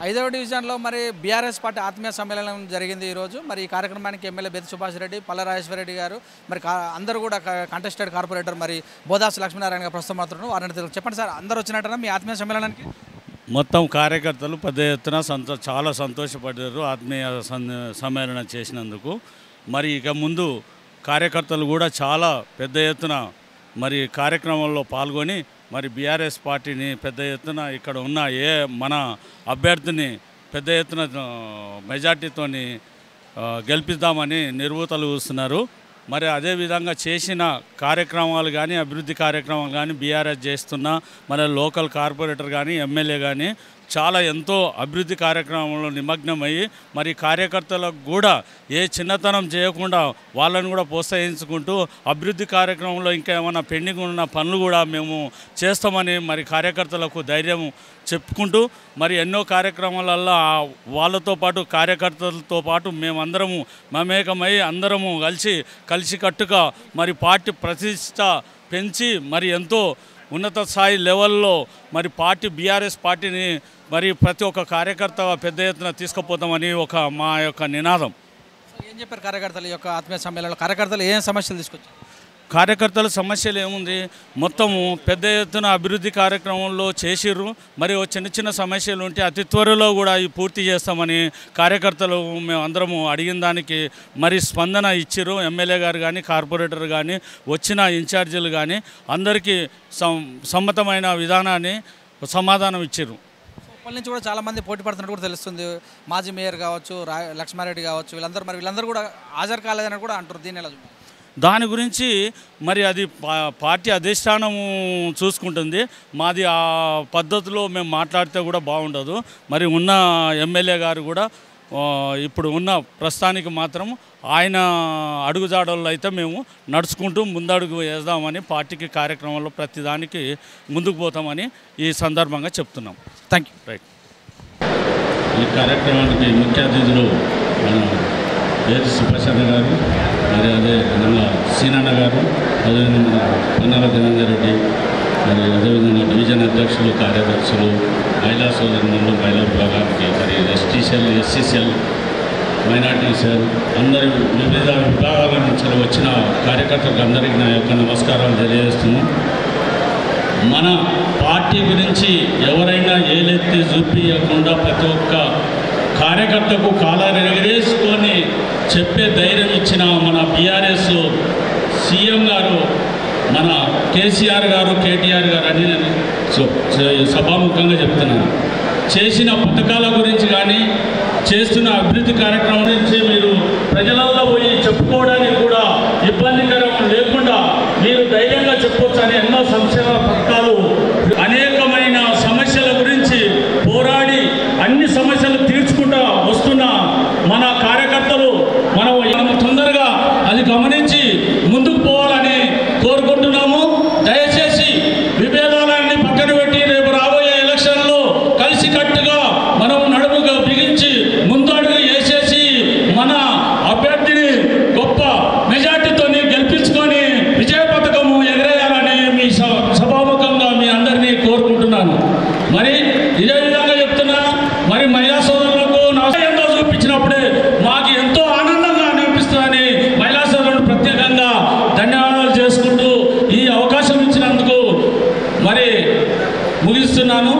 ఐదవ డివిజన్లో మరి బీఆర్ఎస్ పార్టీ ఆత్మీయ సమ్మేళనం జరిగింది ఈరోజు. మరి ఈ కార్యక్రమానికి ఎమ్మెల్యే బెద్ది సుభాష్ రెడ్డి, పల్ల రాజేశ్వరరెడ్డి గారు, మరి అందరూ కూడా కంటెస్టెడ్ కార్పొరేటర్ మరి బోదాసు లక్ష్మీనారాయణ గారు ప్రస్తుతం మాత్రం వారిని చెప్పండి సార్, అందరూ వచ్చినట్టనా మీ ఆత్మీయ సమ్మేళనానికి? మొత్తం కార్యకర్తలు పెద్ద ఎత్తున చాలా సంతోషపడ్డారు ఆత్మీయ సమ్మేళనం చేసినందుకు. మరి ఇక ముందు కార్యకర్తలు కూడా చాలా పెద్ద ఎత్తున మరి కార్యక్రమంలో పాల్గొని మరి బీఆర్ఎస్ పార్టీని పెద్ద ఎత్తున ఇక్కడ ఉన్న మన అభ్యర్థిని పెద్ద ఎత్తున మెజార్టీతోని గెలిపిద్దామని నిర్వూతలు చూస్తున్నారు. మరి అదేవిధంగా చేసిన కార్యక్రమాలు కానీ అభివృద్ధి కార్యక్రమాలు కానీ బీఆర్ఎస్ చేస్తున్న మన లోకల్ కార్పొరేటర్ కానీ ఎమ్మెల్యే కానీ చాలా ఎంతో అభివృద్ధి కార్యక్రమంలో నిమగ్నమయ్యి మరి కార్యకర్తలకు కూడా ఏ చిన్నతనం చేయకుండా వాళ్ళని కూడా ప్రోత్సహించుకుంటూ అభివృద్ధి కార్యక్రమంలో ఇంకా ఏమైనా పెండింగ్ ఉన్న పనులు కూడా మేము చేస్తామని మరి కార్యకర్తలకు ధైర్యం చెప్పుకుంటూ మరి ఎన్నో కార్యక్రమాలల్లో వాళ్ళతో పాటు కార్యకర్తలతో పాటు మేమందరము మమేకమై అందరము కలిసికట్టుగా మరి పార్టీ ప్రతిష్ట పెంచి మరి ఎంతో ఉన్నత స్థాయి లెవెల్లో మరి పార్టీ బీఆర్ఎస్ పార్టీని మరి ప్రతి ఒక్క కార్యకర్త పెద్ద ఎత్తున తీసుకుపోతామని మా యొక్క నినాదం. ఏం చెప్పారు కార్యకర్తల యొక్క ఆత్మీయ సమ్మేళనంలో? కార్యకర్తలు ఏం సమస్యలు తీసుకొచ్చారు? కార్యకర్తల సమస్యలు ఏముంది, మొత్తము పెద్ద ఎత్తున అభివృద్ధి కార్యక్రమంలో చేసిర్రు. మరి చిన్న చిన్న సమస్యలు ఉంటే అతి త్వరలో కూడా ఇవి పూర్తి చేస్తామని కార్యకర్తలు మేము అందరము అడిగిన దానికి మరి స్పందన ఇచ్చిర్రు. ఎమ్మెల్యే గారు కానీ కార్పొరేటర్ కానీ వచ్చిన ఇన్ఛార్జీలు కానీ అందరికీ సమ్మతమైన విధానాన్ని సమాధానం ఇచ్చిర్రు. ఇప్పటి నుంచి కూడా చాలామంది పోటీ పడుతున్నట్టు కూడా తెలుస్తుంది. మాజీ మేయర్ కావచ్చు, లక్ష్మారెడ్డి కావచ్చు, వీళ్ళందరూ కూడా హాజరు కాలేదని కూడా అంటారు. దీని ఎలా? దాని గురించి మరి అది పార్టీ అధిష్టానం చూసుకుంటుంది. మాది ఆ పద్ధతిలో మేము మాట్లాడితే కూడా బాగుండదు. మరి ఉన్న ఎమ్మెల్యే గారు కూడా ఇప్పుడు ఉన్న ప్రస్తుతానికి మాత్రం ఆయన అడుగుజాడల్లో అయితే మేము నడుచుకుంటూ ముందడుగు వేద్దామని పార్టీకి కార్యక్రమంలో ప్రతిదానికి ముందుకు పోతామని ఈ సందర్భంగా చెప్తున్నాం. Thank you. రైట్. ఈ కార్యక్రమానికి ముఖ్య అతిథులు మన బెద్ది సుభాష్ గారు, మరి అదేవిధంగా సీనన్న గారు, అదేవిధంగా పన్నాల దినేందర్ రెడ్డి, మరి అదేవిధంగా డివిజన్ అధ్యక్షులు, కార్యదర్శులు, మహిళా సోదరులు, మహిళా విభాగానికి, మరి ఎస్టీసీఎల్, ఎస్సీసీఎల్, మైనార్టీ సెల్, అందరి వివిధ విభాగాల నుంచి వచ్చిన కార్యకర్తలకు అందరికీ నా యొక్క నమస్కారాలు తెలియజేస్తున్నాం. మన పార్టీ గురించి ఎవరైనా ఏలెత్తి చూపించకుండా ప్రతి ఒక్క కార్యకర్తకు కాలాలు ఎగరేసుకొని చెప్పే ధైర్యం ఇచ్చిన మన బీఆర్ఎస్ సీఎం గారు, మన కేసీఆర్ గారు, కేటీఆర్ గారు అని నేను సభాముఖంగా చెప్తున్నాను. చేసిన పథకాల గురించి కానీ చేస్తున్న అభివృద్ధి కార్యక్రమం నుంచి మీరు ప్రజలలో పోయి చెప్పుకోవడానికి కూడా ఇబ్బందికరం లేకుండా మీరు ధైర్యంగా చెప్పొచ్చని ఎన్నో సంక్షేమ పథకాలు, అనేకమైన సమస్యల గురించి పోరాడి అన్ని సమస్యలు తీర్చుకుంటూ వస్తున్న మన కార్యకర్తలు మనం తొందరగా అది గమనించి ముందుకు పోవాలని కోరుకుంటున్నాము. దయచేసి విభేదాలన్నీ పక్కన పెట్టి రేపు రాబోయే ఎలక్షన్లో కలిసికట్టుగా మనం నడుముగా బిగించి ముందడుగు వేసేసి మన అభ్యర్థిని గొప్ప మెజార్టీతో గెలిపించుకొని విజయ పథకము ఎగరేయాలని మీ సభాముఖంగా మీ అందరినీ కోరుకుంటున్నాను. మరి ఇదే విధంగా చెప్తున్నా, మరి మహిళా సోదరులకు ఎంతో చూపించినప్పుడే మాకు ఎంతో ఆనందంగా అనిపిస్తుందని మహిళా సోదరులను ప్రత్యేకంగా ధన్యవాదాలు చేసుకుంటూ ఈ అవకాశం ఇచ్చినందుకు మరి ముగిస్తున్నాను.